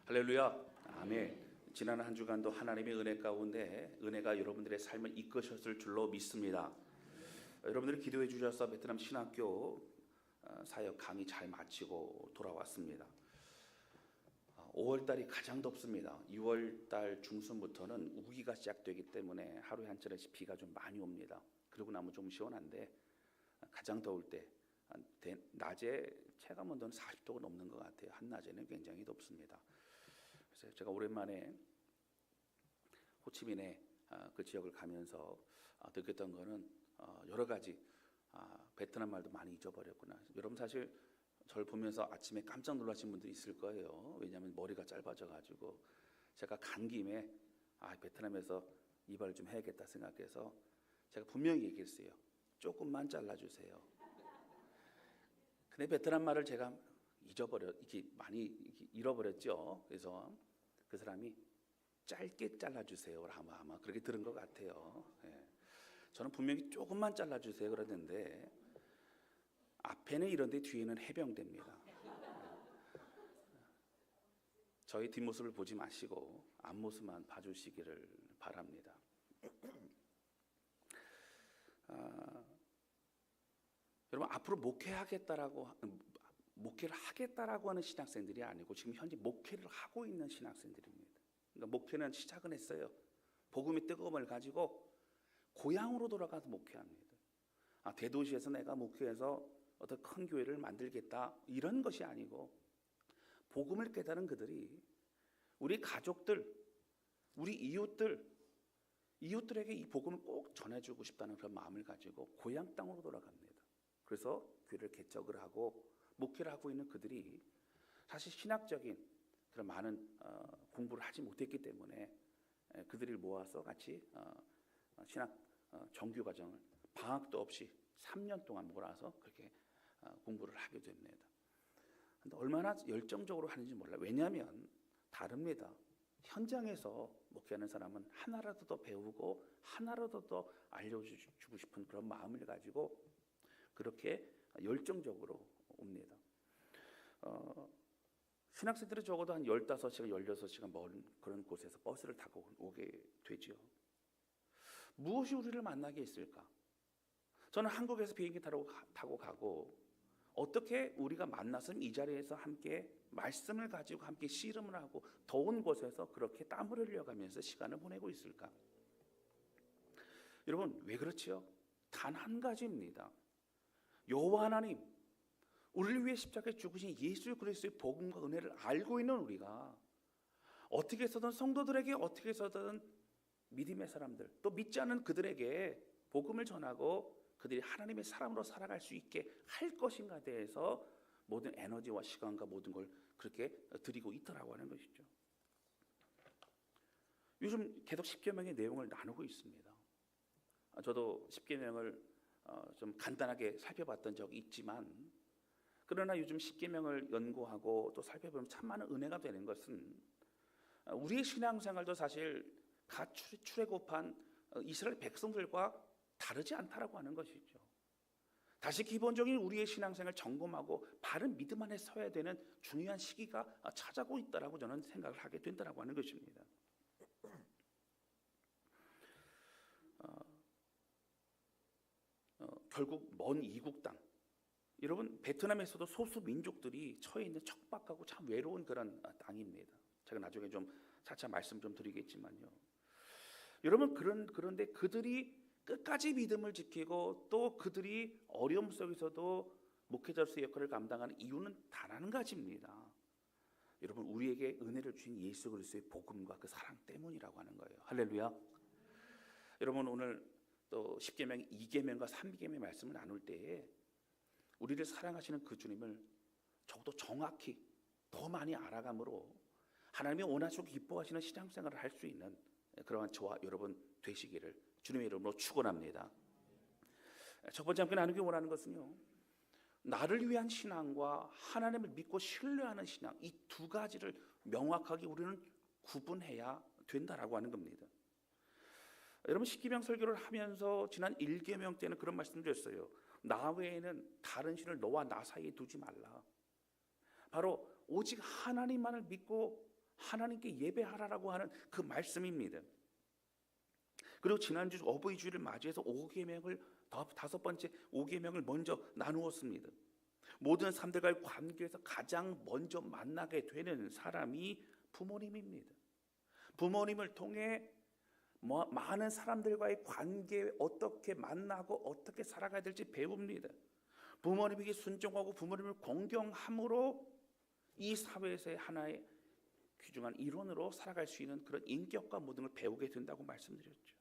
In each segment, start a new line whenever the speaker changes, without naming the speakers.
할렐루야. 아멘. 지난 한 주간도 하나님의 은혜 가운데 은혜가 여러분들의 삶을 이끄셨을 줄로 믿습니다. 여러분들이 기도해 주셔서 베트남 신학교 사역 강의 잘 마치고 돌아왔습니다. 5월달이 가장 덥습니다. 6월달 중순부터는 우기가 시작되기 때문에 하루에 한 차례씩 비가 좀 많이 옵니다. 그러고 나면 좀 시원한데 가장 더울 때 낮에 체감 온도는 40도가 넘는 것 같아요. 한낮에는 굉장히 덥습니다. 그래서 제가 오랜만에 호치민의 그 지역을 가면서 느꼈던 거는 여러 가지 베트남 말도 많이 잊어버렸구나. 여러분 사실 저를 보면서 아침에 깜짝 놀라신 분들이 있을 거예요. 왜냐하면 머리가 짧아져가지고 제가 간 김에 베트남에서 이발을 좀 해야겠다 생각해서 제가 분명히 얘기했어요. 조금만 잘라주세요. 근데 베트남 말을 제가 많이 잃어버렸죠. 그래서 그 사람이 짧게 잘라주세요. 아마 그렇게 들은 것 같아요. 예. 저는 분명히 조금만 잘라주세요 그랬는데 앞에는 이런데 뒤에는 해병대입니다. 저희 뒷모습을 보지 마시고 앞모습만 봐주시기를 바랍니다. 여러분 앞으로 목회를 하겠다라고 하는 신학생들이 아니고 지금 현재 목회를 하고 있는 신학생들입니다. 그러니까 목회는 시작은 했어요. 복음의 뜨거움을 가지고 고향으로 돌아가서 목회합니다. 대도시에서 내가 목회해서 어떤 큰 교회를 만들겠다 이런 것이 아니고 복음을 깨달은 그들이 우리 가족들, 우리 이웃들에게 이 복음을 꼭 전해주고 싶다는 그런 마음을 가지고 고향 땅으로 돌아갑니다. 그래서 교회를 개척을 하고 목회를 하고 있는 그들이 사실 신학적인 그런 많은 공부를 하지 못했기 때문에 그들을 모아서 같이 신학 정규 과정을 방학도 없이 3년 동안 몰아서 그렇게 공부를 하게 됩니다. 근데 얼마나 열정적으로 하는지 몰라요. 왜냐하면 다릅니다. 현장에서 목회하는 사람은 하나라도 더 배우고 하나라도 더 알려주고 싶은 그런 마음을 가지고 그렇게 열정적으로 옵니다. 신학생들은 적어도 한 15시간, 16시간 먼 그런 곳에서 버스를 타고 오게 되죠. 무엇이 우리를 만나게 했을까? 저는 한국에서 비행기 타고 가고 어떻게 우리가 만났으면 이 자리에서 함께 말씀을 가지고 함께 씨름을 하고 더운 곳에서 그렇게 땀을 흘려가면서 시간을 보내고 있을까? 여러분 왜 그렇지요? 단 한 가지입니다. 여호와 하나님, 우리를 위해 십자가에 죽으신 예수 그리스도의 복음과 은혜를 알고 있는 우리가 어떻게 해서든 성도들에게 어떻게 해서든 믿음의 사람들 또 믿지 않는 그들에게 복음을 전하고 그들이 하나님의 사람으로 살아갈 수 있게 할 것인가에 대해서 모든 에너지와 시간과 모든 걸 그렇게 드리고 있더라고 하는 것이죠. 요즘 계속 십계명의 내용을 나누고 있습니다. 저도 십계명을 좀 간단하게 살펴봤던 적이 있지만 그러나 요즘 십계명을 연구하고 또 살펴보면 참 많은 은혜가 되는 것은 우리의 신앙생활도 사실 갓 출애굽한 이스라엘 백성들과 다르지 않다라고 하는 것이죠. 다시 기본적인 우리의 신앙생활을 점검하고 바른 믿음 안에 서야 되는 중요한 시기가 찾아오고 있다라고 저는 생각을 하게 된다라고 하는 것입니다. 결국 먼 이국 땅, 여러분 베트남에서도 소수 민족들이 처해 있는 척박하고 참 외로운 그런 땅입니다. 제가 나중에 좀 차차 말씀 좀 드리겠지만요. 여러분 그런데 그들이 끝까지 믿음을 지키고 또 그들이 어려움 속에서도 목회자로서의 역할을 감당하는 이유는 단 한 가지입니다. 여러분 우리에게 은혜를 주신 예수 그리스도의 복음과 그 사랑 때문이라고 하는 거예요. 할렐루야. 여러분 오늘 또 10계명, 2계명과 3계명의 말씀을 나눌 때에 우리를 사랑하시는 그 주님을 적어도 정확히 더 많이 알아감으로 하나님이 원하시고 기뻐하시는 신앙생활을 할 수 있는 그러한 저와 여러분 되시기를 주님의 이름으로 축원합니다. 첫 번째 함께 나누기 원하는 것은요, 나를 위한 신앙과 하나님을 믿고 신뢰하는 신앙, 이 두 가지를 명확하게 우리는 구분해야 된다라고 하는 겁니다. 여러분 십계명 설교를 하면서 지난 1계명 때는 그런 말씀 드렸어요. 나 외에는 다른 신을 너와 나 사이에 두지 말라. 바로 오직 하나님만을 믿고 하나님께 예배하라라고 하는 그 말씀입니다. 그리고 지난주 어버이주일을 맞이해서 5계명을 다섯 번째 5계명을 먼저 나누었습니다. 모든 사람들과의 관계에서 가장 먼저 만나게 되는 사람이 부모님입니다. 부모님을 통해 많은 사람들과의 관계에 어떻게 만나고 어떻게 살아가야 될지 배웁니다. 부모님에게 순종하고 부모님을 공경함으로 이 사회에서의 하나의 귀중한 일원으로 살아갈 수 있는 그런 인격과 모든 걸 배우게 된다고 말씀드렸죠.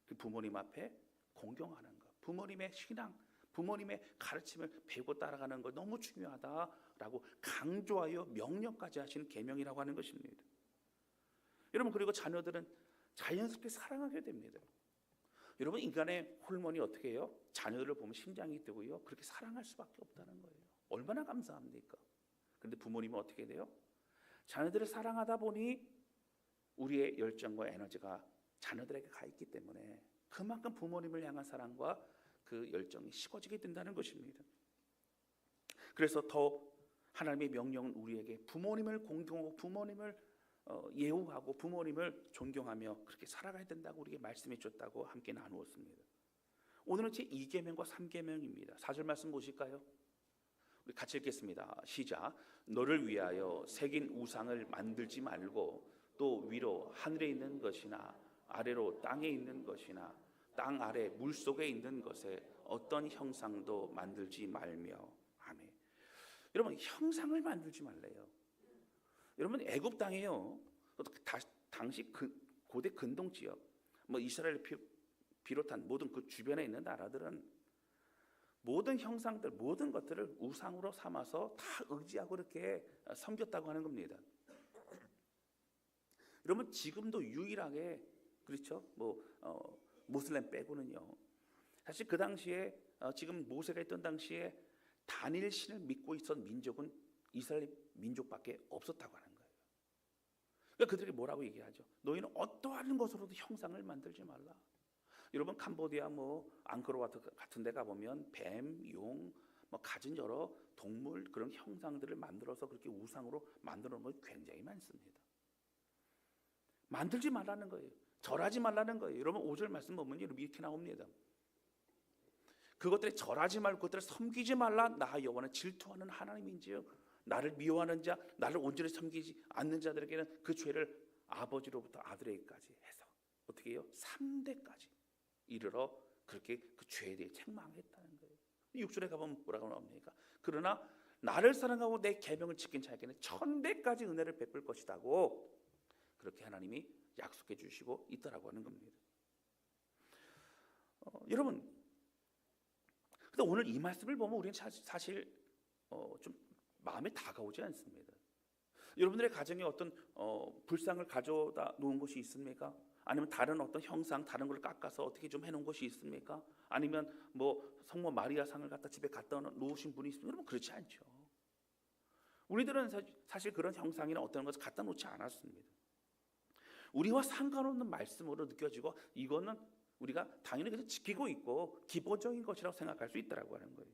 그 부모님 앞에 공경하는 것, 부모님의 신앙, 부모님의 가르침을 배우고 따라가는 것 너무 중요하다라고 강조하여 명령까지 하신 계명이라고 하는 것입니다. 여러분, 그리고 자녀들은 자연스럽게 사랑하게 됩니다. 여러분, 인간의 호르몬이 어떻게 해요? 자녀들을 보면 심장이 뛰고요, 그렇게 사랑할 수밖에 없다는 거예요. 얼마나 감사합니까? 그런데 부모님은 어떻게 돼요? 자녀들을 사랑하다 보니 우리의 열정과 에너지가 자녀들에게 가 있기 때문에 그만큼 부모님을 향한 사랑과 그 열정이 식어지게 된다는 것입니다. 그래서 더 하나님의 명령은 우리에게 부모님을 공경하고 부모님을 예우하고 부모님을 존경하며 그렇게 살아가야 된다고 우리에게 말씀해 줬다고 함께 나누었습니다. 오늘은 제 2계명과 3계명입니다. 4절 말씀 보실까요? 우리 같이 읽겠습니다. 시작. 너를 위하여 새긴 우상을 만들지 말고 또 위로 하늘에 있는 것이나 아래로 땅에 있는 것이나 땅 아래 물속에 있는 것에 어떤 형상도 만들지 말며. 아멘. 여러분, 형상을 만들지 말래요. 여러분, 애굽 땅이에요. 당시 고대 근동 지역, 이스라엘 비롯한 모든 그 주변에 있는 나라들은 모든 형상들, 모든 것들을 우상으로 삼아서 다 의지하고 이렇게 섬겼다고 하는 겁니다. 여러분, 지금도 유일하게 그렇죠. 모슬렘 빼고는요. 사실 그 당시에 지금 모세가 있던 당시에 다니엘 신을 믿고 있었던 민족은 이스라엘 민족밖에 없었다고 하는 거예요. 그러니까 그들이 뭐라고 얘기하죠? 너희는 어떠한 것으로도 형상을 만들지 말라. 여러분, 캄보디아 앙코르와트 같은 데 가보면 뱀, 용, 가진 여러 동물 그런 형상들을 만들어서 그렇게 우상으로 만들어 놓은 것 굉장히 많습니다. 만들지 말라는 거예요. 절하지 말라는 거예요. 여러분, 5절 말씀 보면 이렇게 나옵니다. 그것들에 절하지 말고 그것들을 섬기지 말라. 나 여호와는 질투하는 하나님인지요, 나를 미워하는 자, 나를 온전히 섬기지 않는 자들에게는 그 죄를 아버지로부터 아들에게까지 해서 어떻게 해요? 3대까지 이르러 그렇게 그 죄에 대해 책망했다는 거예요. 6절에 가보면 뭐라고 나옵니까? 그러나 나를 사랑하고 내 계명을 지킨 자에게는 1000대까지 은혜를 베풀 것이라고 그렇게 하나님이 약속해 주시고 있다라고 하는 겁니다. 여러분, 근데 오늘 이 말씀을 보면 우리는 사실 좀 마음에 다가오지 않습니다. 여러분들의 가정에 어떤 불상을 가져다 놓은 것이 있습니까? 아니면 다른 어떤 형상, 다른 걸 깎아서 어떻게 좀 해놓은 것이 있습니까? 아니면 성모 마리아 상을 갖다 집에 갖다 놓으신 분이 있습니까? 여러분, 그렇지 않죠. 우리들은 사실 그런 형상이나 어떤 것을 갖다 놓지 않았습니다. 우리와 상관없는 말씀으로 느껴지고 이거는 우리가 당연히 그냥 지키고 있고 기본적인 것이라고 생각할 수 있다라고 하는 거예요.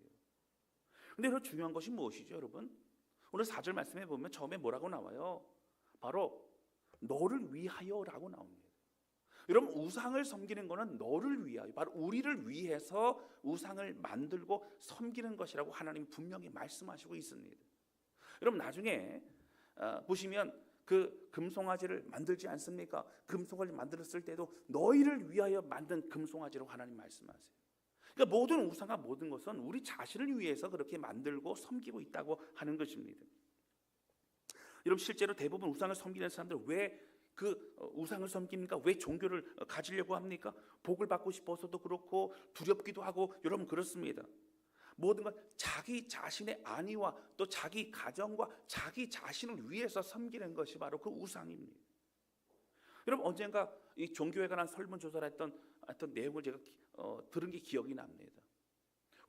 근데 여러분, 중요한 것이 무엇이죠, 여러분? 오늘 4절 말씀에 보면 처음에 뭐라고 나와요? 바로 너를 위하여라고 나옵니다. 여러분, 우상을 섬기는 것은 너를 위하여, 바로 우리를 위해서 우상을 만들고 섬기는 것이라고 하나님이 분명히 말씀하시고 있습니다. 여러분, 나중에 보시면 그 금송아지를 만들지 않습니까? 금송아지를 만들었을 때도 너희를 위하여 만든 금송아지라고 하나님 말씀하세요. 그러니까 모든 우상과 모든 것은 우리 자신을 위해서 그렇게 만들고 섬기고 있다고 하는 것입니다. 여러분, 실제로 대부분 우상을 섬기는 사람들 왜 그 우상을 섬깁니까? 왜 종교를 가지려고 합니까? 복을 받고 싶어서도 그렇고 두렵기도 하고 여러분 그렇습니다. 모든 것 자기 자신의 안위와 또 자기 가정과 자기 자신을 위해서 섬기는 것이 바로 그 우상입니다. 여러분, 언젠가 이 종교에 관한 설문조사를 했던 내용을 제가 들은 게 기억이 납니다.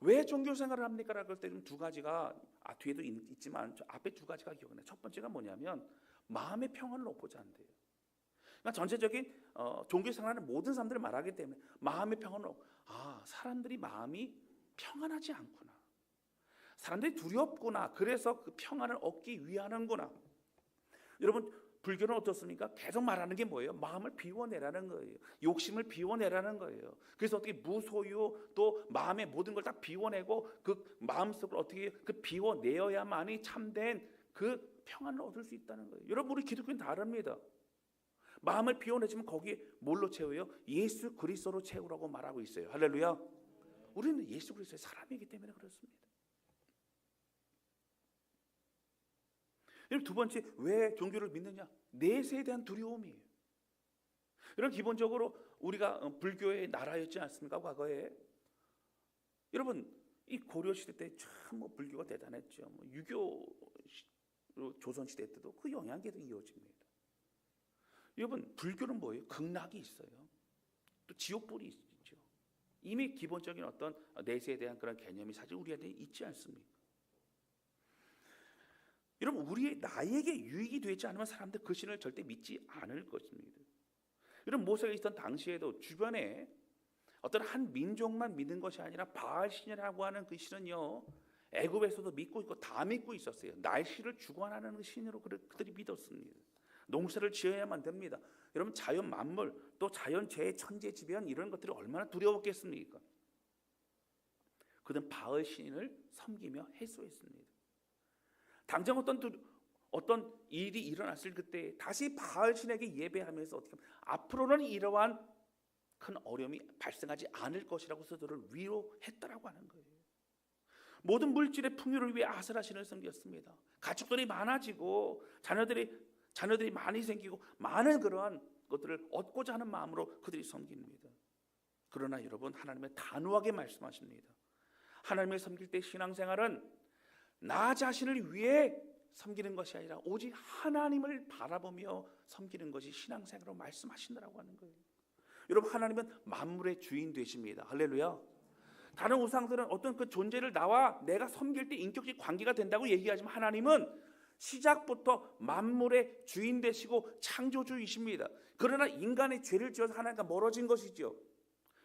왜 종교 생활을 합니까? 라고 할 때 두 가지가 뒤에도 있지만 앞에 두 가지가 기억나요. 첫 번째가 뭐냐면 마음의 평안을 얻고자 한대요. 그러니까 전체적인 종교 생활하는 모든 사람들을 말하기 때문에 마음의 평안을 사람들이 마음이 평안하지 않구나, 사람들이 두렵구나, 그래서 그 평안을 얻기 위하는구나. 여러분, 불교는 어떻습니까? 계속 말하는 게 뭐예요? 마음을 비워내라는 거예요. 욕심을 비워내라는 거예요. 그래서 어떻게 무소유 또 마음의 모든 걸 다 비워내고 그 마음속을 어떻게 그 비워내어야만이 참된 그 평안을 얻을 수 있다는 거예요. 여러분, 우리 기독교는 다릅니다. 마음을 비워내지만 거기에 뭘로 채워요? 예수 그리스도로 채우라고 말하고 있어요. 할렐루야. 우리는 예수 그리스도의 사람이기 때문에 그렇습니다. 여러분, 두 번째, 왜 종교를 믿느냐? 내세에 대한 두려움이에요. 여러분, 기본적으로 우리가 불교의 나라였지 않습니까? 과거에. 여러분, 이 고려 시대 때 참 뭐 불교가 대단했죠. 뭐 유교 조선 시대 때도 그 영향이 계속 이어집니다. 여러분, 불교는 뭐예요? 극락이 있어요. 또 지옥불이 있죠. 이미 기본적인 어떤 내세에 대한 그런 개념이 사실 우리한테 있지 않습니까? 여러분, 나에게 유익이 되지 않으면 사람들 그 신을 절대 믿지 않을 것입니다. 여러분, 모세가 있던 당시에도 주변에 어떤 한 민족만 믿는 것이 아니라 바알 신이라고 하는 그 신은요, 애굽에서도 믿고 있고 다 믿고 있었어요. 날씨를 주관하는 그 신으로 그들이 믿었습니다. 농사를 지어야만 됩니다. 여러분, 자연 만물 또 자연재해 천재지변 이런 것들이 얼마나 두려웠겠습니까? 그들은 바알 신을 섬기며 해소했습니다. 당장 어떤 일이 일어났을 그때 다시 바알 신에게 예배하면서 어떻게 하면 앞으로는 이러한 큰 어려움이 발생하지 않을 것이라고 스스로를 위로했다라고 하는 거예요. 모든 물질의 풍요를 위해 아세라 신을 섬겼습니다. 가축들이 많아지고 자녀들이 많이 생기고 많은 그러한 것들을 얻고자 하는 마음으로 그들이 섬깁니다. 그러나 여러분, 하나님은 단호하게 말씀하십니다. 하나님을 섬길 때 신앙생활은 나 자신을 위해 섬기는 것이 아니라 오직 하나님을 바라보며 섬기는 것이 신앙생활로 말씀하신다라고 하는 거예요. 여러분, 하나님은 만물의 주인 되십니다. 할렐루야. 다른 우상들은 어떤 그 존재를 나와 내가 섬길 때 인격적 관계가 된다고 얘기하지만 하나님은 시작부터 만물의 주인 되시고 창조주이십니다. 그러나 인간의 죄를 지어서 하나님과 멀어진 것이죠.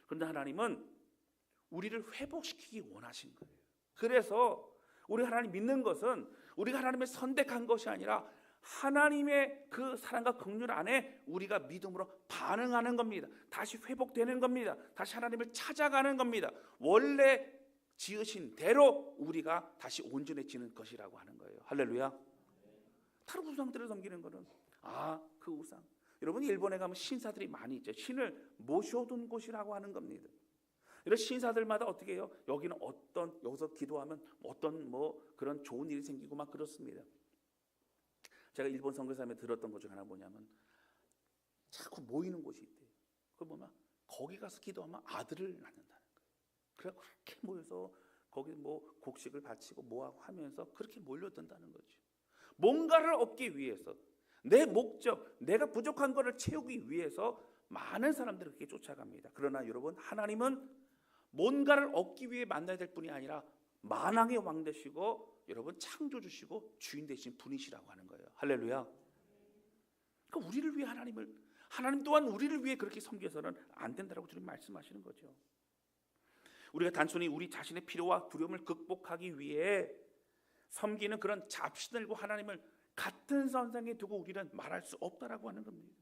그런데 하나님은 우리를 회복시키기 원하신 거예요. 그래서 우리 하나님 믿는 것은 우리가 하나님의 선택한 것이 아니라 하나님의 그 사랑과 긍휼 안에 우리가 믿음으로 반응하는 겁니다. 다시 회복되는 겁니다. 다시 하나님을 찾아가는 겁니다. 원래 지으신 대로 우리가 다시 온전해지는 것이라고 하는 거예요. 할렐루야. 다른 우상들을 섬기는 것은 그 우상. 여러분, 일본에 가면 신사들이 많이 있죠. 신을 모셔둔 곳이라고 하는 겁니다. 이런 신사들마다 어떻게 해요? 여기서 기도하면 어떤 그런 좋은 일이 생기고 막 그렇습니다. 제가 일본 선교사님에 들었던 것 중 하나 뭐냐면 자꾸 모이는 곳이 있대요. 그 뭐냐? 거기 가서 기도하면 아들을 낳는다는 거예요. 그래서 그렇게 모여서 거기 곡식을 바치고 뭐하고 하면서 그렇게 몰려든다는 거죠. 뭔가를 얻기 위해서 내 목적, 내가 부족한 것을 채우기 위해서 많은 사람들이 그렇게 쫓아갑니다. 그러나 여러분, 하나님은 뭔가를 얻기 위해 만나야 될 뿐이 아니라 만왕의 왕 되시고 여러분 창조주시고 주인 되신 분이시라고 하는 거예요. 할렐루야. 그러니까 우리를 위해 하나님 또한 우리를 위해 그렇게 섬겨서는 안 된다라고 주님 말씀하시는 거죠. 우리가 단순히 우리 자신의 필요와 두려움을 극복하기 위해 섬기는 그런 잡신들과 하나님을 같은 선상에 두고 우리는 말할 수 없다라고 하는 겁니다.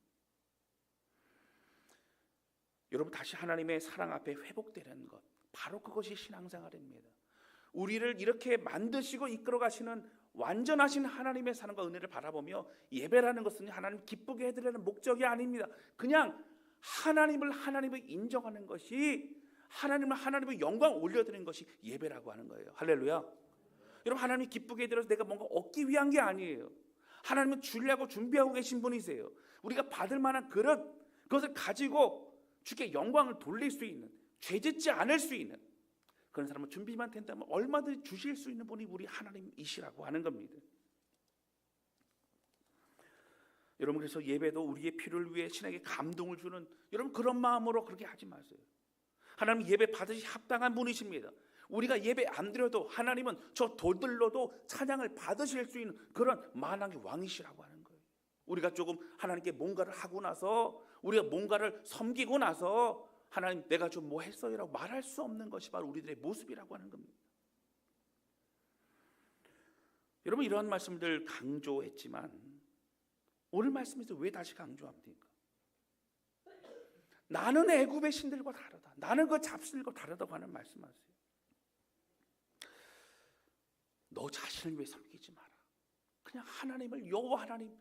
여러분, 다시 하나님의 사랑 앞에 회복되는 것, 바로 그것이 신앙생활입니다. 우리를 이렇게 만드시고 이끌어 가시는 완전하신 하나님의 사랑과 은혜를 바라보며 예배라는 것은 하나님 기쁘게 해드리는 목적이 아닙니다. 그냥 하나님을 인정하는 것이 하나님의 영광 올려드리는 것이 예배라고 하는 거예요. 할렐루야. 여러분, 하나님이 기쁘게 해드려서 내가 뭔가 얻기 위한 게 아니에요. 하나님은 주려고 준비하고 계신 분이세요. 우리가 받을 만한 그것을 가지고 주께 영광을 돌릴 수 있는, 죄짓지 않을 수 있는 그런 사람은 준비만 된다면 얼마든지 주실 수 있는 분이 우리 하나님이시라고 하는 겁니다. 여러분, 그래서 예배도 우리의 필요를 위해 신에게 감동을 주는 여러분 그런 마음으로 그렇게 하지 마세요. 하나님 예배 받으시 합당한 분이십니다. 우리가 예배 안 드려도 하나님은 저 돌들로도 찬양을 받으실 수 있는 그런 만왕의 왕이시라고 하는 거예요. 우리가 조금 하나님께 뭔가를 하고 나서 우리가 뭔가를 섬기고 나서 하나님 내가 좀 뭐 했어요 라고 말할 수 없는 것이 바로 우리들의 모습이라고 하는 겁니다. 여러분, 이러한 말씀들 강조했지만 오늘 말씀에서 왜 다시 강조합니까? 나는 애굽의 신들과 다르다. 나는 그 잡신들과 다르다고 하는 말씀하세요. 너 자신을 왜 섬기지 마라. 그냥 하나님을, 여호와 하나님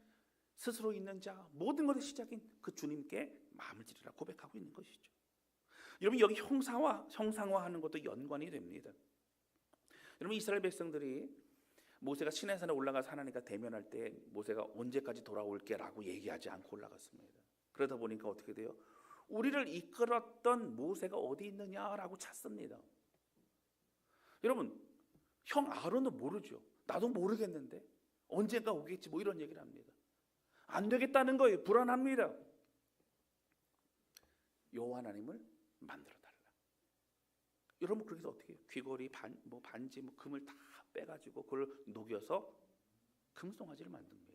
스스로 있는 자, 모든 것의 시작인 그 주님께 마음을 드리라 고백하고 있는 것이죠. 여러분, 여기 형상화하는 것도 연관이 됩니다. 여러분, 이스라엘 백성들이 모세가 시내산에 올라가서 하나님과 대면할 때 모세가 언제까지 돌아올게라고 얘기하지 않고 올라갔습니다. 그러다 보니까 어떻게 돼요? 우리를 이끌었던 모세가 어디 있느냐라고 찾습니다. 여러분, 형 아론도 모르죠. 나도 모르겠는데 언젠가 오겠지, 뭐 이런 얘기를 합니다. 안 되겠다는 거예요. 불안합니다. 여호와 하나님을 만들어 달라. 여러분, 그래서 어떻게 해요? 귀걸이, 반지, 금을 다 빼가지고 그걸 녹여서 금송아지를 만듭니다.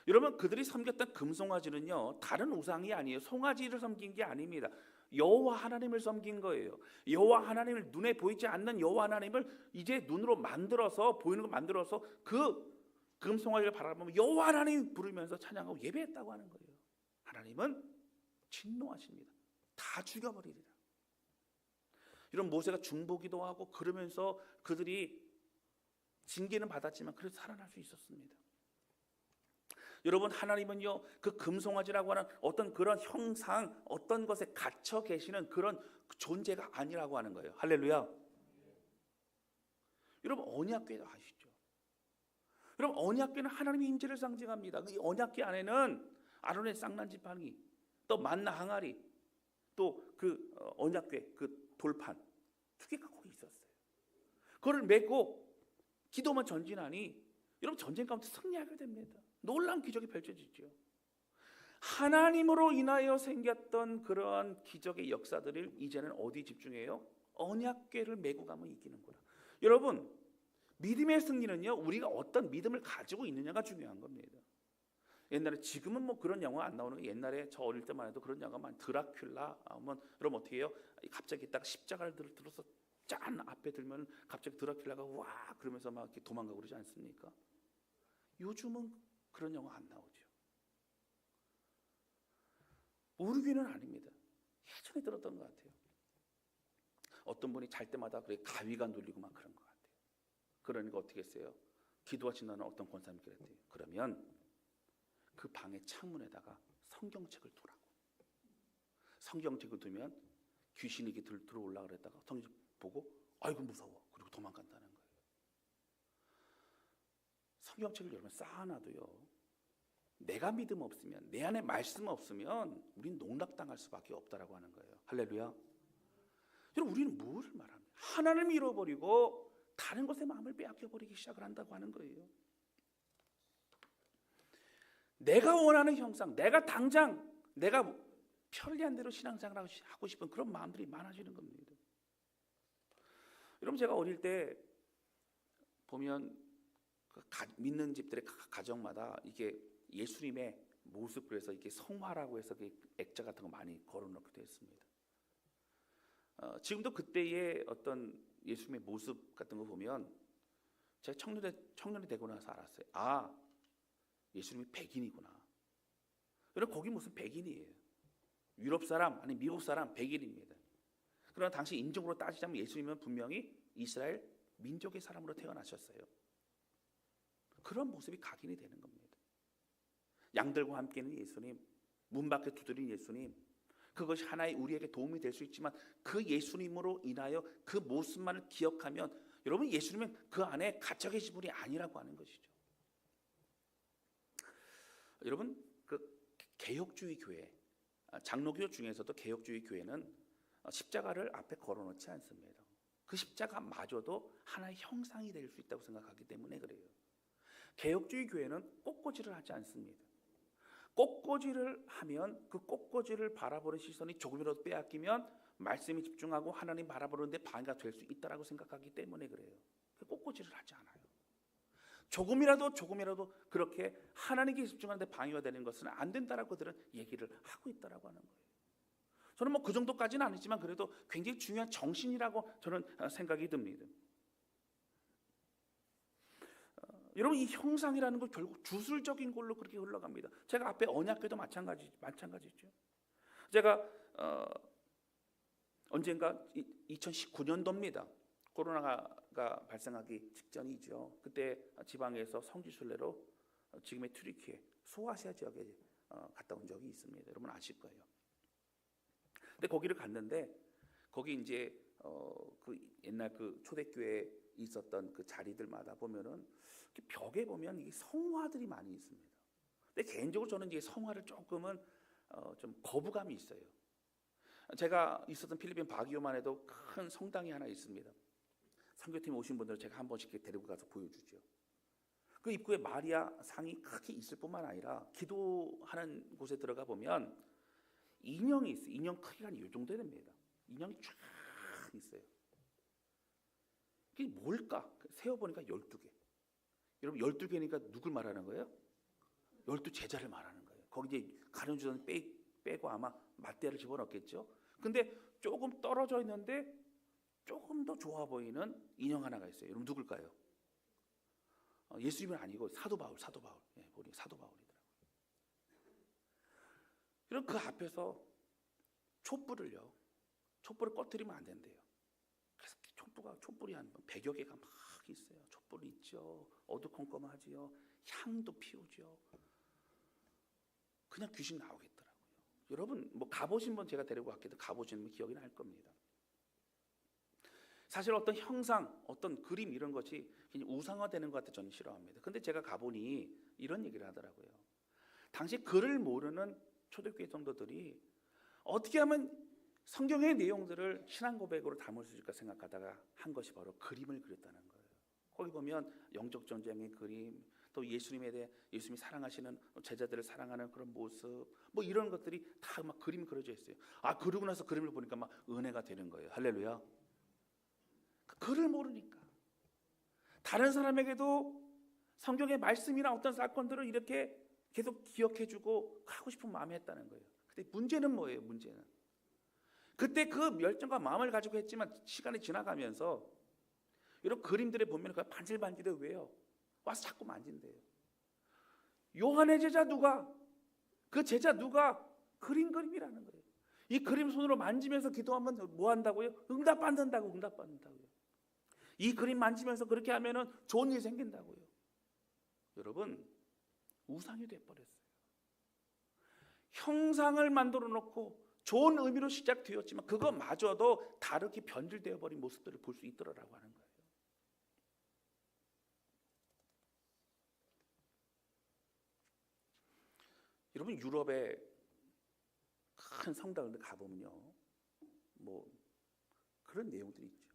여러분, 그들이 섬겼던 금송아지는요, 다른 우상이 아니에요. 송아지를 섬긴 게 아닙니다. 여호와 하나님을 섬긴 거예요. 여호와 하나님을, 눈에 보이지 않는 여호와 하나님을 이제 눈으로 만들어서, 보이는 거 만들어서 그 금송아지를 바라보면 여호와 하나님 부르면서 찬양하고 예배했다고 하는 거예요. 하나님은 진노하십니다. 다 죽여버리리라. 이런 모세가 중보기도 하고 그러면서 그들이 징계는 받았지만 그래도 살아날 수 있었습니다. 여러분, 하나님은요, 그 금송아지라고 하는 어떤 그런 형상, 어떤 것에 갇혀 계시는 그런 존재가 아니라고 하는 거예요. 할렐루야. 여러분, 언약궤 아시죠? 여러분, 언약궤는 하나님의 임재를 상징합니다. 이 언약궤 안에는 아론의 쌍난 지팡이, 또 만나 항아리, 또 그 언약궤 그 돌판 두 개가 거기 있었어요. 그걸 메고 기도만 전진하니 여러분, 전쟁 가운데 승리하게 됩니다. 놀라운 기적이 펼쳐지죠. 하나님으로 인하여 생겼던 그러한 기적의 역사들을 이제는 어디 집중해요? 언약궤를 메고 가면 이기는 거라. 여러분, 믿음의 승리는요, 우리가 어떤 믿음을 가지고 있느냐가 중요한 겁니다. 옛날에, 지금은 뭐 그런 영화 안 나오는 게, 옛날에 저 어릴 때만 해도 그런 영화만, 드라큘라 하면 여러분 어떻게 해요? 갑자기 딱 십자가를 들어서 짠 앞에 들면 갑자기 드라큘라가 와 그러면서 막 이렇게 도망가고 그러지 않습니까? 요즘은 그런 영화 안 나오죠. 모르기는 아닙니다. 예전에 들었던 것 같아요. 어떤 분이 잘 때마다 그래 가위가 눌리고 막 그런 것 같아요. 그러니까 어떻게 했어요? 기도하신다는 어떤 권사님이 그랬대요. 그러면 그 방의 창문에다가 성경책을 두라고. 성경책을 두면 귀신이 들어올라 그랬다가 성경 보고 아이고 무서워. 그리고 도망간다는 거예요. 성경책을 여러분 쌓아놔도요, 내가 믿음 없으면, 내 안에 말씀 없으면 우리는 농락당할 수밖에 없다라고 하는 거예요. 할렐루야. 여러분, 우리는 무엇을 말합니까? 하나님을 잃어버리고 다른 것에 마음을 빼앗겨버리기 시작을 한다고 하는 거예요. 내가 원하는 형상, 내가 당장 내가 편리한 대로 신앙생활을 하고 싶은 그런 마음들이 많아지는 겁니다. 여러분, 제가 어릴 때 보면 믿는 집들의 가정마다 이게 예수님의 모습, 그래서 이게 성화라고 해서 액자 같은 거 많이 걸어놓기도 했습니다. 지금도 그때의 어떤 예수님의 모습 같은 거 보면 제가 청년이 되고 나서 알았어요. 아, 예수님이 백인이구나. 여러분, 거기 무슨 백인이에요? 유럽 사람 아니 미국 사람 백인입니다. 그러나 당시 인종으로 따지자면 예수님은 분명히 이스라엘 민족의 사람으로 태어나셨어요. 그런 모습이 각인이 되는 겁니다. 양들과 함께 있는 예수님, 문 밖에 두드린 예수님, 그것이 하나의 우리에게 도움이 될 수 있지만 그 예수님으로 인하여 그 모습만을 기억하면 여러분, 예수님은 그 안에 갇혀 계신 분이 아니라고 하는 것이죠. 여러분, 그 개혁주의 교회, 장로교 중에서도 개혁주의 교회는 십자가를 앞에 걸어놓지 않습니다. 그 십자가마저도 하나의 형상이 될 수 있다고 생각하기 때문에 그래요. 개혁주의 교회는 꽃꽂이를 하지 않습니다. 꽃꽂이를 하면 그 꽃꽂이를 바라보는 시선이 조금이라도 빼앗기면 말씀에 집중하고 하나님 바라보는데 방해가 될 수 있다라고 생각하기 때문에 그래요. 꽃꽂이를 하지 않아요. 조금이라도 그렇게 하나님께 집중하는데 방해가 되는 것은 안 된다라고 그들은 얘기를 하고 있다라고 하는 거예요. 저는 뭐 그 정도까지는 아니지만 그래도 굉장히 중요한 정신이라고 저는 생각이 듭니다. 여러분 이 형상이라는 건 결국 주술적인 걸로 그렇게 흘러갑니다. 제가 앞에 언약궤도 마찬가지죠. 제가 언젠가 2019년도입니다. 코로나가 발생하기 직전이죠. 그때 지방에서 성지순례로 지금의 튀르키예 소아시아 지역에 갔다 온 적이 있습니다. 여러분 아실 거예요. 근데 거기를 갔는데 거기 이제 그 옛날 그 초대교회에 있었던 그 자리들마다 보면은 벽에 보면 이 성화들이 많이 있습니다. 근데 개인적으로 저는 이제 성화를 조금은 좀 거부감이 있어요. 제가 있었던 필리핀 바기오만 해도 큰 성당이 하나 있습니다. 선교팀 오신 분들은 제가 한 번씩 데리고 가서 보여주죠. 그 입구에 마리아 상이 크게 있을 뿐만 아니라 기도하는 곳에 들어가 보면 인형이 있어요. 인형 크기가 이 정도 됩니다. 인형이 쫙 있어요. 그게 뭘까? 세어보니까 12개. 여러분 12개니까 누굴 말하는 거예요? 12제자를 말하는 거예요. 거기 이제 가룟주는 빼고 아마 맞대를 집어넣겠죠. 근데 조금 떨어져 있는데 조금 더 좋아 보이는 인형 하나가 있어요. 여러분 누굴까요? 예수님은 아니고 사도 바울. 예, 우리 사도 바울이더라고요. 여러분 그 앞에서 촛불을 꺼뜨리면 안 된대요. 그래서 촛불이 한 100여 개가 막 있어요. 촛불이 있죠. 어두컴컴하지요. 향도 피우죠. 그냥 귀신 나오겠더라고요. 여러분 뭐 가보신 분 제가 데리고 갔기도 가보시면 기억이 날 겁니다. 사실 어떤 형상, 어떤 그림 이런 것이 그냥 우상화되는 것 같아 저는 싫어합니다. 근데 제가 가보니 이런 얘기를 하더라고요. 당시 글을 모르는 초대교회 성도들이 어떻게 하면 성경의 내용들을 신앙 고백으로 담을 수 있을까 생각하다가 한 것이 바로 그림을 그렸다는 거예요. 거기 보면 영적 전쟁의 그림, 또 예수님에 대해 예수님이 사랑하시는 제자들을 사랑하는 그런 모습, 뭐 이런 것들이 다 막 그림이 그려져 있어요. 그러고 나서 그림을 보니까 막 은혜가 되는 거예요. 할렐루야. 글을 모르니까 다른 사람에게도 성경의 말씀이나 어떤 사건들을 이렇게 계속 기억해주고 하고 싶은 마음이 했다는 거예요. 근데 문제는 뭐예요? 문제는 그때 그 열정과 마음을 가지고 했지만 시간이 지나가면서 이런 그림들에 보면 그 반질반질해. 왜요? 와서 자꾸 만진대요. 요한의 제자 누가? 그 제자 누가? 그림이라는 거예요. 이 그림 손으로 만지면서 기도하면 뭐 한다고요? 응답받는다고요. 이 그림 만지면서 그렇게 하면은 좋은 일이 생긴다고요. 여러분 우상이 돼버렸어요. 형상을 만들어 놓고 좋은 의미로 시작되었지만 그거마저도 다르게 변질되어 버린 모습들을 볼 수 있더라라고 하는 거예요. 여러분 유럽의 큰 성당들 가보면요, 뭐 그런 내용들이 있죠.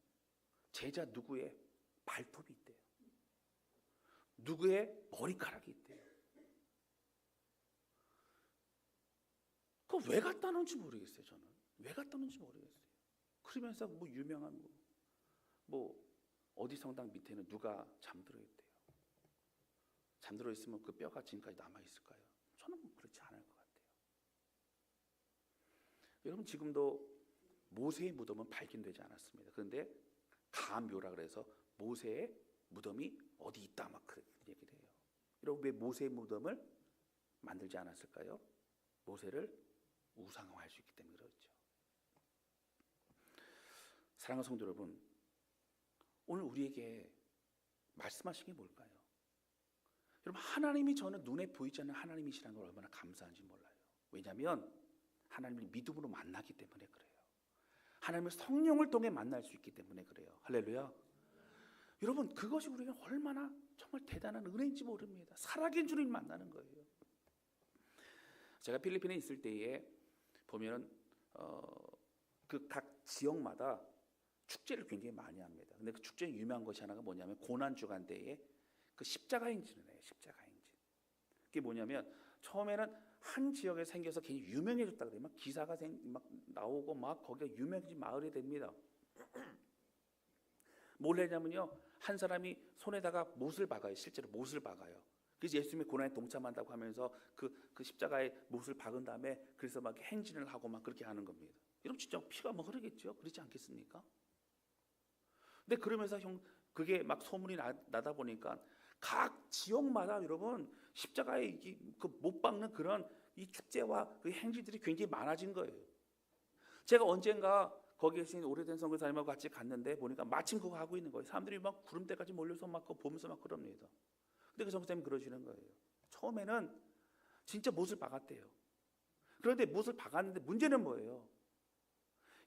제자 누구의 발톱이 있대요. 누구의 머리카락이 있대요. 그거 왜 갖다 놓은지 모르겠어요. 저는 왜 갖다 놓은지 모르겠어요. 그러면서 뭐 유명한 뭐 어디 성당 밑에는 누가 잠들어 있대요. 잠들어 있으면 그 뼈가 지금까지 남아 있을까요? 저는 그렇지 않을 것 같아요. 여러분 지금도 모세의 무덤은 발견되지 않았습니다. 그런데 가묘라 그래서 모세의 무덤이 어디 있다 막 그렇게 얘기를 해요. 여러분 왜 모세의 무덤을 만들지 않았을까요? 모세를 우상화할 수 있기 때문에 그렇죠. 사랑하는 성도 여러분, 오늘 우리에게 말씀하신 게 뭘까요? 여러분 하나님이 저는 눈에 보이지 않는 하나님이시라는 걸 얼마나 감사한지 몰라요. 왜냐하면 하나님을 믿음으로 만나기 때문에 그래요. 하나님을 성령을 통해 만날 수 있기 때문에 그래요. 할렐루야. 여러분 그것이 우리에게 얼마나 정말 대단한 은혜인지 모릅니다. 살아계신 주님 만나는 거예요. 제가 필리핀에 있을 때에 보면은 그 각 지역마다 축제를 굉장히 많이 합니다. 근데 그 축제에 유명한 것이 하나가 뭐냐면 고난주간 때에 그 십자가 행진을 해요. 십자가 행진. 그게 뭐냐면 처음에는 한 지역에 생겨서 굉장히 유명해졌다 그래요. 막 기사가 막 나오고 막 거기가 유명해진 마을이 됩니다. 뭘 하냐면요, 한 사람이 손에다가 못을 박아요. 실제로 못을 박아요. 그래서 예수님의 고난에 동참한다고 하면서 그 십자가에 못을 박은 다음에 그래서 막 행진을 하고 막 그렇게 하는 겁니다. 여러분 진짜 피가 막 흐르겠죠? 그렇지 않겠습니까? 근데 그러면서 그게 막 소문이 나다 보니까 각 지역마다 여러분 십자가에 못 박는 그런 이 축제와 그 행진들이 굉장히 많아진 거예요. 제가 언젠가 거기에 계신 오래된 선교사님하고 같이 갔는데 보니까 마침 그거 하고 있는 거예요. 사람들이 막 구름대까지 몰려서 막 보면서 막 그럽니다. 근데 그 선교사님이 그러시는 거예요. 처음에는 진짜 못을 박았대요. 그런데 못을 박았는데 문제는 뭐예요?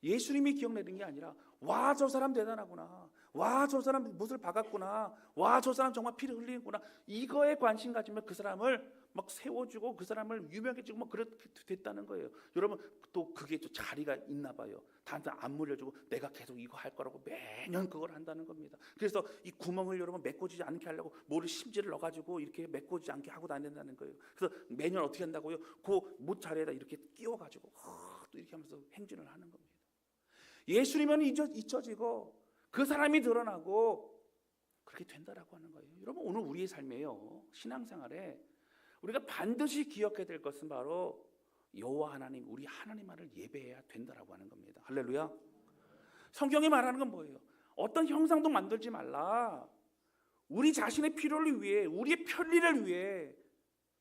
예수님이 기억내는 게 아니라 와, 저 사람 대단하구나. 와, 저 사람 못을 박았구나. 와, 저 사람 정말 피를 흘리는구나. 이거에 관심 가지면 그 사람을 막 세워주고 그 사람을 유명해지고 막 그렇게 됐다는 거예요. 여러분 또 그게 또 자리가 있나 봐요. 다한테 안 물려주고 내가 계속 이거 할 거라고 매년 그걸 한다는 겁니다. 그래서 이 구멍을 여러분 메꿔지지 않게 하려고 뭐를 심지를 넣어가지고 이렇게 메꿔지지 않게 하고 다닌다는 거예요. 그래서 매년 어떻게 한다고요? 그 못 자리에다 이렇게 끼워가지고 또 이렇게 하면서 행진을 하는 겁니다. 예수님은 잊혀지고 그 사람이 드러나고 그렇게 된다라고 하는 거예요. 여러분 오늘 우리의 삶에요, 신앙생활에 우리가 반드시 기억해야 될 것은 바로 여호와 하나님, 우리 하나님만을 예배해야 된다라고 하는 겁니다. 할렐루야. 성경이 말하는 건 뭐예요? 어떤 형상도 만들지 말라. 우리 자신의 필요를 위해, 우리의 편리를 위해,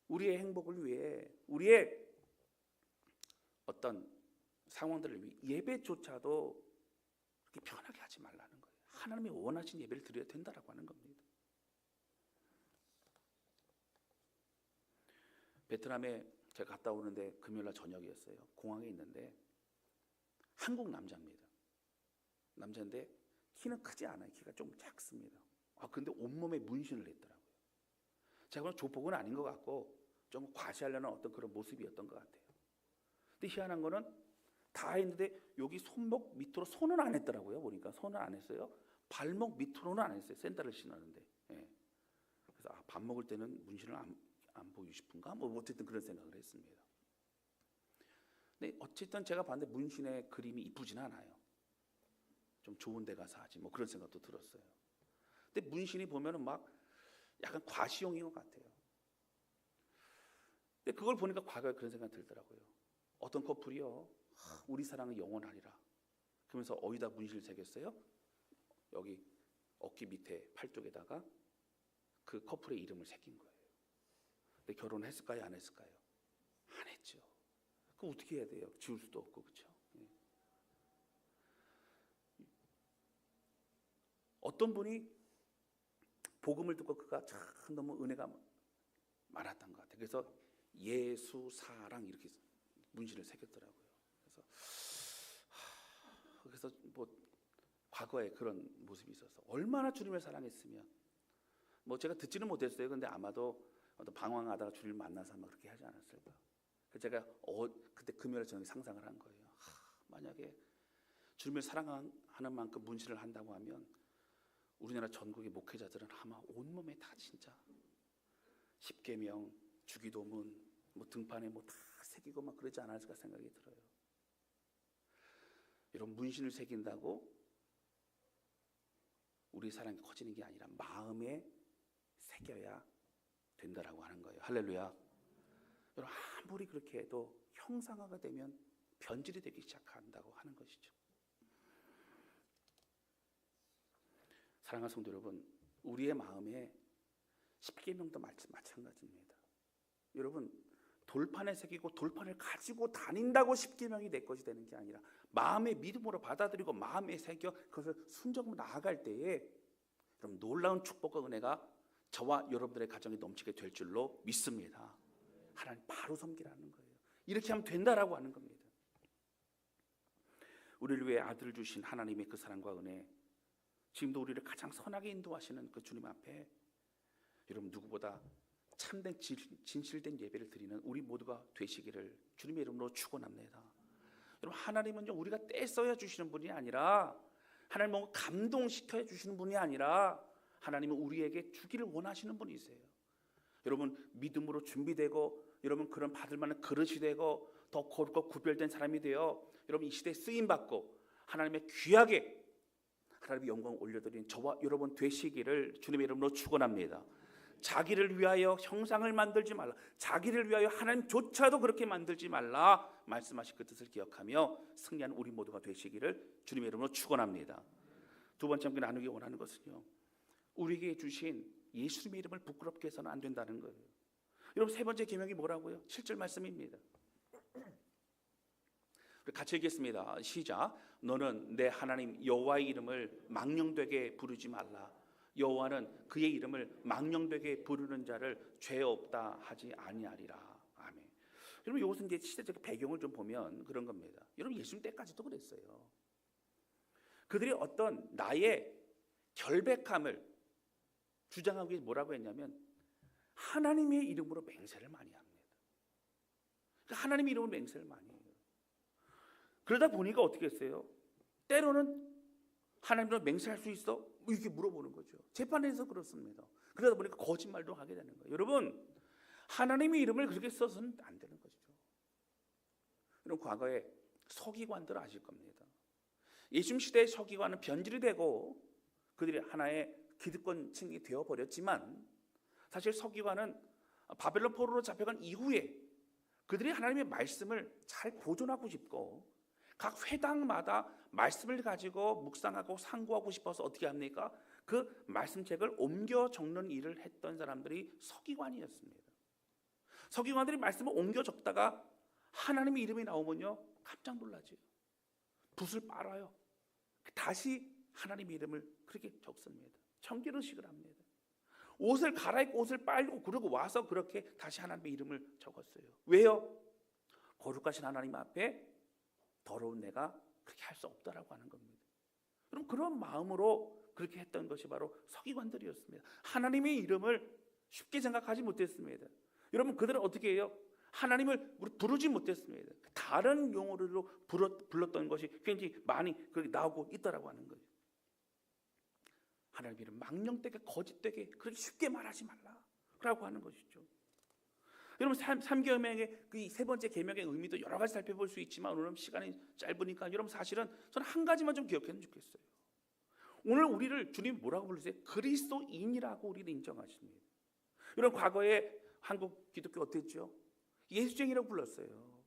우리의 행복을 위해, 우리의 어떤 상황들을 위해 예배조차도 그렇게 편하게 하지 말라는 거예요. 하나님이 원하신 예배를 드려야 된다라고 하는 겁니다. 베트남에 제가 갔다 오는데 금요일날 저녁이었어요. 공항에 있는데 한국 남자입니다. 남자인데 키는 크지 않아요. 키가 좀 작습니다. 근데 온몸에 문신을 했더라고요. 제가 보면 조폭은 아닌 것 같고 좀 과시하려는 어떤 그런 모습이었던 것 같아요. 근데 희한한 거는 다 했는데 여기 손목 밑으로 손은 안 했더라고요. 보니까 손은 안 했어요. 발목 밑으로는 안 했어요. 샌들을 신었는데. 예. 그래서 밥 먹을 때는 문신을 안 보이고 싶은가? 뭐 어쨌든 그런 생각을 했습니다. 근데 어쨌든 제가 봤는데 문신의 그림이 이쁘지는 않아요. 좀 좋은 데 가서 하지 뭐 그런 생각도 들었어요. 근데 문신이 보면은 막 약간 과시용인 것 같아요. 근데 그걸 보니까 과거에 그런 생각이 들더라고요. 어떤 커플이요, 우리 사랑은 영원하리라 그러면서 어디다 문신을 새겼어요? 여기 어깨 밑에 팔뚝에다가 그 커플의 이름을 새긴 거예요. 근데 결혼을 했을까요? 안 했을까요? 안 했죠. 그거 어떻게 해야 돼요? 지울 수도 없고, 그렇죠? 어떤 분이 복음을 듣고 그가 참 너무 은혜가 많았던 것 같아요. 그래서 예수 사랑 이렇게 문신을 새겼더라고요. 그래서 뭐 과거에 그런 모습이 있어서 얼마나 주님을 사랑했으면, 뭐 제가 듣지는 못했어요. 근데 아마도 어떤 방황하다가 주님을 만나서 아마 그렇게 하지 않았을까. 그래서 제가 그때 금요일에 저녁에 상상을 한 거예요. 만약에 주님을 사랑하는 만큼 문신을 한다고 하면 우리나라 전국의 목회자들은 아마 온몸에 다 진짜 십계명, 주기도문, 뭐 등판에 뭐 다 새기고 막 그러지 않았을까 생각이 들어요. 이런 문신을 새긴다고 우리 사랑이 커지는 게 아니라 마음에 새겨야 된다라고 하는 거예요. 할렐루야. 여러분 아무리 그렇게 해도 형상화가 되면 변질이 되기 시작한다고 하는 것이죠. 사랑하는 성도 여러분, 우리의 마음에 십계명도 마찬가지입니다. 여러분 돌판에 새기고 돌판을 가지고 다닌다고 십계명이 내 것이 되는 게 아니라 마음의 믿음으로 받아들이고 마음에 새겨 그것을 순종으로 나아갈 때에 여러분 놀라운 축복과 은혜가 저와 여러분들의 가정에 넘치게 될 줄로 믿습니다. 하나님 바로 섬기라는 거예요. 이렇게 하면 된다라고 하는 겁니다. 우리를 위해 아들을 주신 하나님의 그 사랑과 은혜, 지금도 우리를 가장 선하게 인도하시는 그 주님 앞에 여러분 누구보다 참된 진실된 예배를 드리는 우리 모두가 되시기를 주님의 이름으로 축원합니다. 여러분 하나님은요 우리가 떼써야 주시는 분이 아니라, 하나님은 뭔가 감동시켜 주시는 분이 아니라 하나님은 우리에게 주기를 원하시는 분이세요. 여러분 믿음으로 준비되고 여러분 그런 받을 만한 그릇이 되고 더 거룩하고 구별된 사람이 되어 여러분 이 시대에 쓰임받고 하나님의 귀하게 하나님의 영광을 올려드리는 저와 여러분 되시기를 주님의 이름으로 축원합니다. 자기를 위하여 형상을 만들지 말라, 자기를 위하여 하나님조차도 그렇게 만들지 말라 말씀하신 그 뜻을 기억하며 승리하는 우리 모두가 되시기를 주님의 이름으로 축원합니다. 두 번째 함께 나누기 원하는 것은요, 우리에게 주신 예수님의 이름을 부끄럽게 해서는 안 된다는 거예요. 여러분, 세 번째 계명이 뭐라고요? 7절 말씀입니다. 같이 읽겠습니다. 시작. 너는 내 하나님 여호와의 이름을 망령되게 부르지 말라. 여호와는 그의 이름을 망령되게 부르는 자를 죄 없다 하지 아니하리라. 아멘. 여러분, 이것은 이제 시대적 배경을 좀 보면 그런 겁니다. 여러분, 예수님 때까지도 그랬어요. 그들이 어떤 나의 결백함을 주장하기 위해 뭐라고 했냐면 하나님의 이름으로 맹세를 많이 합니다. 그러니까 하나님의 이름으로 맹세를 많이 해요. 그러다 보니까 어떻게 했어요? 때로는 하나님으로 맹세할 수 있어? 이렇게 물어보는 거죠. 재판에서 그렇습니다. 그러다 보니까 거짓말도 하게 되는 거예요. 여러분, 하나님의 이름을 그렇게 써서는 안 되는 것이죠. 여러분, 과거에 서기관들 아실 겁니다. 예수님 시대의 서기관은 변질이 되고 그들이 하나의 기득권층이 되어버렸지만 사실 서기관은 바벨론 포로로 잡혀간 이후에 그들이 하나님의 말씀을 잘 보존하고 싶고 각 회당마다 말씀을 가지고 묵상하고 상고하고 싶어서 어떻게 합니까? 그 말씀책을 옮겨 적는 일을 했던 사람들이 서기관이었습니다. 서기관들이 말씀을 옮겨 적다가 하나님의 이름이 나오면요 깜짝 놀라죠. 붓을 빨아요. 다시 하나님의 이름을 그렇게 적습니다. 청결의식을 합니다. 옷을 갈아입고 옷을 빨고 그러고 와서 그렇게 다시 하나님의 이름을 적었어요. 왜요? 거룩하신 하나님 앞에 더러운 내가 그렇게 할 수 없다라고 하는 겁니다. 그럼 그런 마음으로 그렇게 했던 것이 바로 서기관들이었습니다. 하나님의 이름을 쉽게 생각하지 못했습니다. 여러분, 그들은 어떻게 해요? 하나님을 부르지 못했습니다. 다른 용어로 불렀던 것이 굉장히 많이 그렇게 나오고 있다라고 하는 거예요. 하나님의 이름 망령되게 거짓되게 그렇게 쉽게 말하지 말라라고 하는 것이죠. 여러분, 3계명의 그 세 번째 계명의 의미도 여러 가지 살펴볼 수 있지만 오늘 시간이 짧으니까 여러분 사실은 저는 한 가지만 좀 기억했으면 좋겠어요. 오늘 우리를 주님이 뭐라고 부르세요? 그리스도인이라고 우리를 인정하십니다. 여러분, 과거에 한국 기독교 어땠죠? 예수쟁이라고 불렀어요.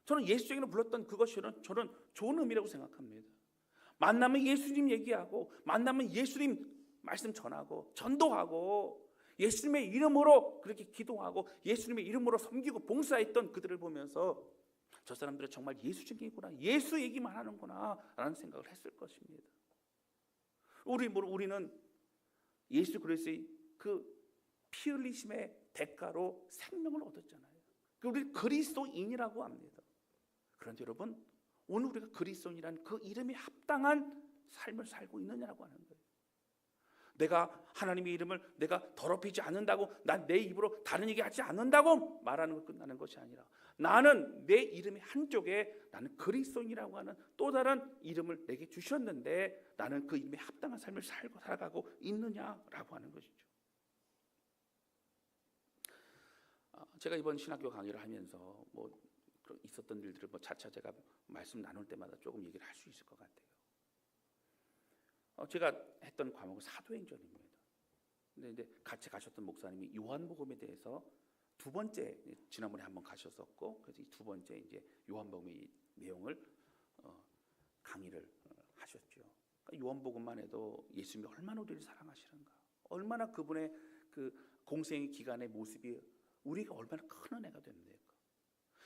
저는 예수쟁이라고 불렀던 그것이 저는 좋은 의미라고 생각합니다. 만나면 예수님 얘기하고 만나면 예수님 말씀 전하고 전도하고 예수님의 이름으로 그렇게 기도하고 예수님의 이름으로 섬기고 봉사했던 그들을 보면서 저 사람들은 정말 예수쟁이구나, 예수 얘기만 하는구나 라는 생각을 했을 것입니다. 우리는 예수 그리스도의 그 피 흘리심의 대가로 생명을 얻었잖아요. 우리 그리스도인이라고 합니다. 그런데 여러분, 오늘 우리가 그리스도인이라는 그 이름에 합당한 삶을 살고 있느냐라고 하는 거예요. 내가 하나님의 이름을 내가 더럽히지 않는다고, 난 내 입으로 다른 얘기 하지 않는다고 말하는 것 끝나는 것이 아니라 나는 내 이름의 한쪽에 나는 그리스도인이라고 하는 또 다른 이름을 내게 주셨는데 나는 그 이름에 합당한 삶을 살아가고 있느냐라고 하는 것이죠. 제가 이번 신학교 강의를 하면서 있었던 일들을 차차 제가 말씀 나눌 때마다 조금 얘기를 할 수 있을 것 같아요. 제가 했던 과목은 사도행전입니다. 근데 이제 같이 가셨던 목사님이 요한복음에 대해서 두 번째, 지난번에 한번 가셨었고, 그래서 이 두 번째 이제 요한복음의 내용을 강의를 하셨죠. 그러니까 요한복음만 해도 예수님이 얼마나 우리를 사랑하시는가, 얼마나 그분의 그 공생의 기간의 모습이 우리가 얼마나 큰 은혜가 됩니까?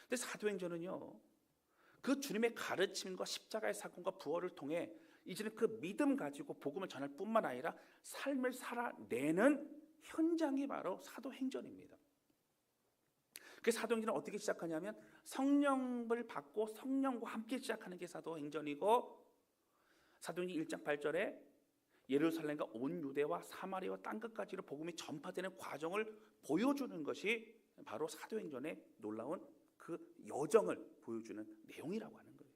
근데 사도행전은요, 그 주님의 가르침과 십자가의 사건과 부활을 통해 이제는 그 믿음 가지고 복음을 전할 뿐만 아니라 삶을 살아내는 현장이 바로 사도행전입니다. 그 사도행전은 어떻게 시작하냐면 성령을 받고 성령과 함께 시작하는 게 사도행전이고, 사도행전 1장 8절에 예루살렘과 온 유대와 사마리아와 땅끝까지로 복음이 전파되는 과정을 보여주는 것이 바로 사도행전의 놀라운 그 여정을 보여주는 내용이라고 하는 거예요.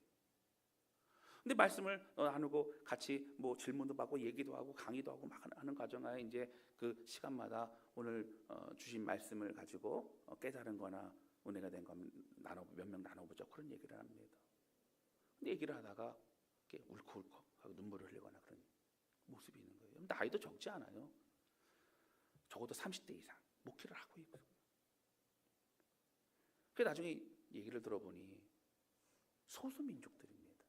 근데 말씀을 나누고 같이 질문도 받고 얘기도 하고 강의도 하고 막 하는 과정에 이제 그 시간마다 오늘 주신 말씀을 가지고 깨달은 거나 은혜가 된 거 몇 명 나눠보자, 그런 얘기를 합니다. 근데 얘기를 하다가 이렇게 울컥울컥 하고 눈물을 흘리거나 그런 모습이 있는 거예요. 나이도 적지 않아요. 적어도 30대 이상 목회를 하고 있고. 그 나중에 얘기를 들어보니 소수민족들입니다.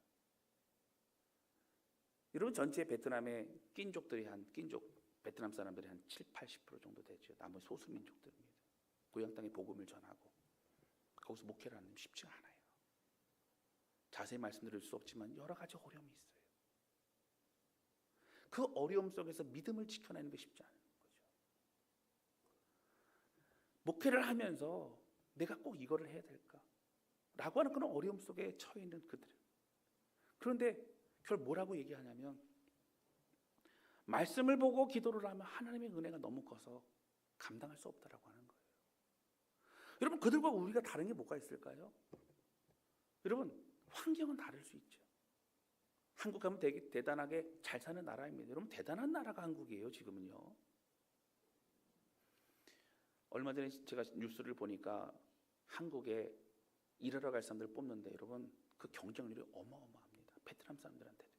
여러분, 전체 베트남의 낀족들이 한 낀족 베트남 사람들이 한 7-80% 정도 되죠. 나머지 소수민족들입니다. 고향 땅에 복음을 전하고 거기서 목회를 하는 게 쉽지가 않아요. 자세히 말씀드릴 수 없지만 여러 가지 어려움이 있어요. 그 어려움 속에서 믿음을 지켜내는 게 쉽지 않은 거죠. 목회를 하면서 내가 꼭 이거를 해야 될까? 라고 하는 그런 어려움 속에 처해 있는 그들. 그런데 그걸 뭐라고 얘기하냐면 말씀을 보고 기도를 하면 하나님의 은혜가 너무 커서 감당할 수 없다라고 하는 거예요. 여러분, 그들과 우리가 다른 게 뭐가 있을까요? 여러분, 환경은 다를 수 있죠. 한국 하면 되게 대단하게 잘 사는 나라입니다. 여러분, 대단한 나라가 한국이에요. 지금은요. 얼마 전에 제가 뉴스를 보니까 한국에 일하러 갈 사람들 뽑는데 여러분, 그 경쟁률이 어마어마합니다. 베트남 사람들한테도요.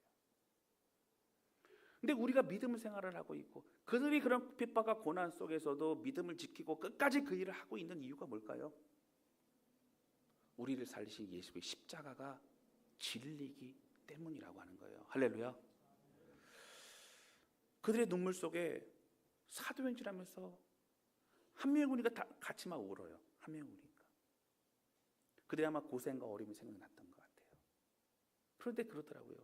근데 우리가 믿음 생활을 하고 있고 그들이 그런 핍박과 고난 속에서도 믿음을 지키고 끝까지 그 일을 하고 있는 이유가 뭘까요? 우리를 살리신 예수의 십자가가 진리이기 때문이라고 하는 거예요. 할렐루야. 그들의 눈물 속에 사도행전하면서 한 명이 우니까 다 같이 막 울어요. 한 명이 우니까. 그들이 아마 고생과 어려움이 생각났던 것 같아요. 그런데 그러더라고요.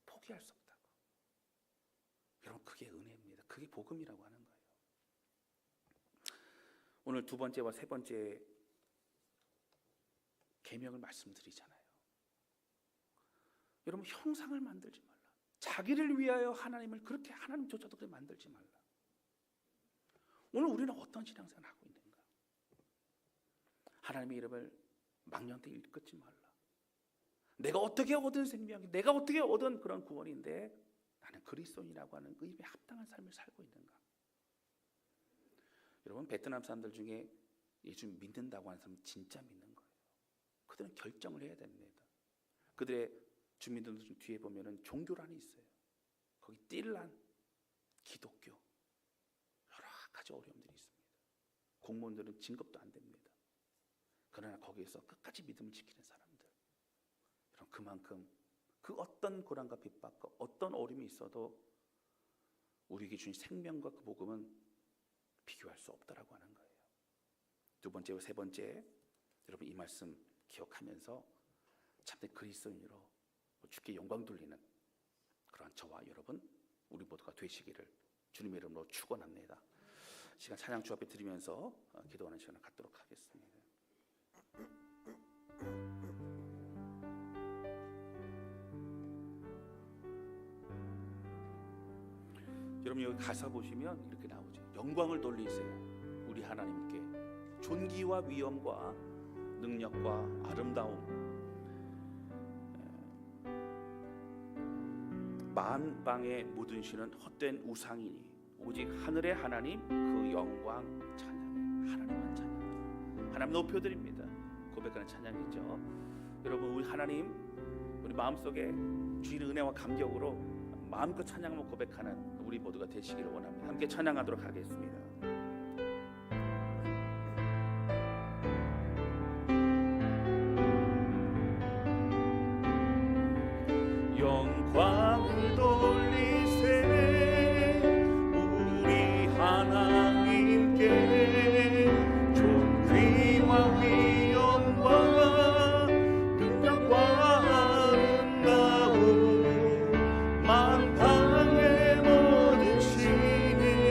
포기할 수 없다고. 여러분, 그게 은혜입니다. 그게 복음이라고 하는 거예요. 오늘 두 번째와 세 번째 계명을 말씀드리잖아요. 여러분, 형상을 만들지 말라. 자기를 위하여 하나님을 그렇게 하나님조차도 그렇게 만들지 말라. 오늘 우리는 어떤 신앙생활을 하고 있는가? 하나님의 이름을 망령되이 일컫지 말라. 내가 어떻게 얻은 생명이, 내가 어떻게 얻은 그런 구원인데 나는 그리스도인이라고 하는 그 이름에 합당한 삶을 살고 있는가? 여러분, 베트남 사람들 중에 예수 믿는다고 하는 사람은 진짜 믿는 거예요. 그들은 결정을 해야 됩니다. 그들의 주민들 뒤에 보면은 종교란이 있어요. 거기 띨란, 기독교, 여러 가지 어려움들이 있습니다. 공무원들은 진급도 안 됩니다. 그러나 거기에서 끝까지 믿음을 지키는 사람들, 여러분, 그만큼 그 어떤 고난과 핍박과 어떤 어려움이 있어도 우리에게 주신 생명과 그 복음은 비교할 수 없다라고 하는 거예요. 두 번째와 세 번째, 여러분 이 말씀 기억하면서 참된 그리스도인으로 주께 영광 돌리는 그러한 저와 여러분, 우리 모두가 되시기를 주님의 이름으로 축원합니다. 시간 찬양 주 앞에 드리면서 기도하는 시간을 갖도록 하겠습니다. 여러분, 여기 가사 보시면 이렇게 나오죠. 영광을 돌리세요. 우리 하나님께 존귀와 위엄과 능력과 아름다움, 만방에 묻은 시는 헛된 우상이니 오직 하늘의 하나님 그 영광 찬양해. 하나님만 찬양, 하나님 높여드립니다. 고백하는 찬양이죠. 여러분, 우리 하나님, 우리 마음속에 주님의 은혜와 감격으로 마음껏 찬양하며 고백하는 우리 모두가 되시기를 원합니다. 함께 찬양하도록 하겠습니다. 영광을 돌리세 우리 하나님께 존귀와 위엄과 능력과 아름다움 만방의 모든 신이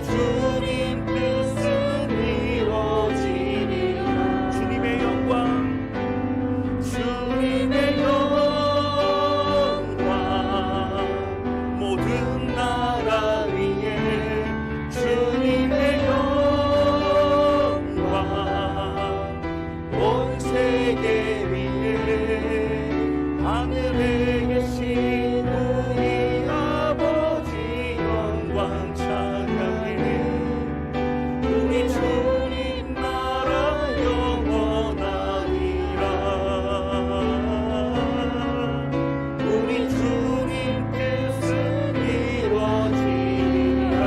주님 뜻은 이루어지리라.
주님의 영광
주님의 영광 모든 나라 위에 주님의 영광 온 세계 위에 하늘에 계신 우리 아버지 영광 찬양해. 우리 주님 나라 영원하리라. 우리 주님 뜻은 이루어지리라.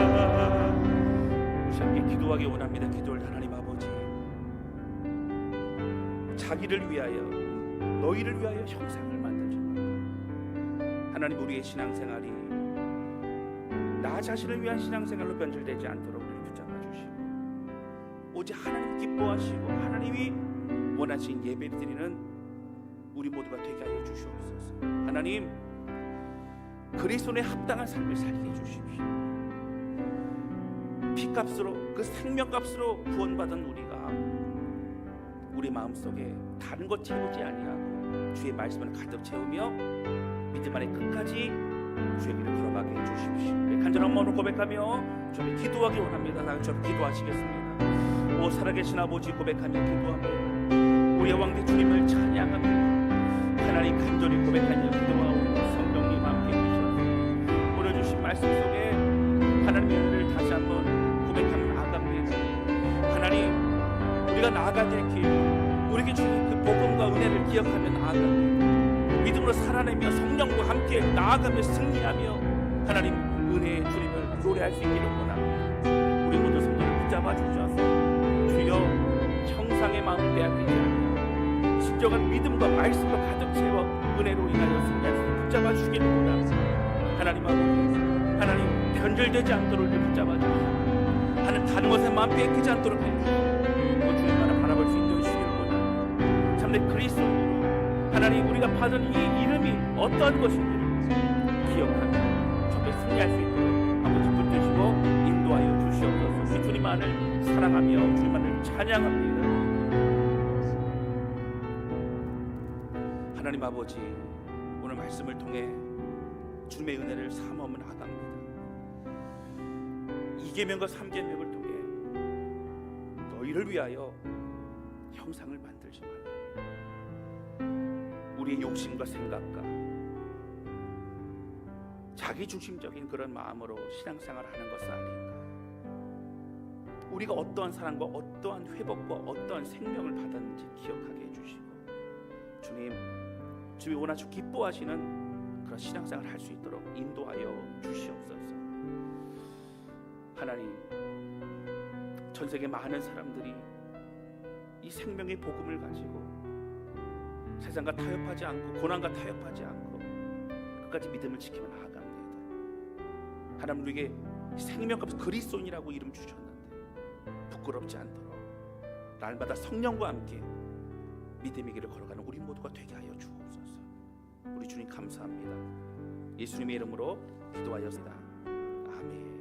우리 함께 기도하기 원합니다. 기도할 하나님 아버지, 자기를 위하여 너희를 위하여 형상을 만들지 말고 하나님 우리의 신앙생활이 나 자신을 위한 신앙생활로 변질되지 않도록 우리를 붙잡아 주시고 오직 하나님 기뻐하시고 하나님이 원하신 예배를 드리는 우리 모두가 되게 하여 주시옵소서. 하나님 그리스도의 합당한 삶을 살게 해주십시오. 피값으로 그 생명값으로 구원받은 우리가 우리 마음속에 다른 것 채우지 아니하고 주의 말씀을 가득 채우며 믿음 안에 끝까지 주의 길을 걸어가게 해주십시오. 간절한 마음으로 고백하며 주님 기도하기 원합니다. 나처럼 기도하시겠습니다. 오 살아계신 아버지 고백하며 기도합니다. 우리의 왕대 주님을 찬양합니다. 하나님 간절히 고백하며 기도하오니 성령님 함께 해주셔서 보내주신 말씀 속에 하나님의 은혜를 다시 한번 고백하며 나아갑니다. 하나님 우리가 나아가야 될 길, 우리에게 주신 그 복음과 은혜를 기억하며 나아갑니다. 믿음으로 살아내며 성령과 함께 나아가며 승리하며 하나님 은혜의 주님을 노래할 수 있기를 원합니다. 우리 모두 성령을 붙잡아 주셔서 주여 형상의 마음을 빼앗기지 않고 진정한 믿음과 말씀으로 가득 채워 은혜로 인하여 승리할 수 있게 붙잡아 주기를 원합니다. 하나님 아버지, 하나님 변절되지 않도록 붙잡아 주시고 하는 다른 것에 마음 빼앗기지 않도록 해주시고 주님만을 바라볼 수 있는 주기를 원합니다. 참된 그리스도인으로 하나님 우리가 받은 이 이름이 어떠한 것인지를 기억하며 저도 승리할 수 있도록 아버지 붙드시고 인도하여 주시옵소서. 우리 주님만을 사랑하며 주님만을 찬양합니다. 하나님 아버지 오늘 말씀을 통해 주님의 은혜를 삼엄을 나갑니다. 2계명과 3계명을 통해 너희를 위하여 형상을 만들지 말라. 우리의 욕심과 생각과 자기중심적인 그런 마음으로 신앙생활을 하는 것은 아닌가. 우리가 어떠한 사랑과 어떠한 회복과 어떠한 생명을 받았는지 기억하게 해주시고 주님, 주님이 원하시고 기뻐하시는 그런 신앙생활을 할 수 있도록 인도하여 주시옵소서. 하나님, 전 세계 많은 사람들이 이 생명의 복음을 가지고 세상과 타협하지 않고 고난과 타협하지 않고 끝까지 믿음을 지키며 나아갑니다. 하나님 우리에게 생명값 그리스도인이라고 이름 주셨는데 부끄럽지 않도록 날마다 성령과 함께 믿음의 길을 걸어가는 우리 모두가 되게 하여 주옵소서. 우리 주님 감사합니다. 예수님의 이름으로 기도하였습니다. 아멘.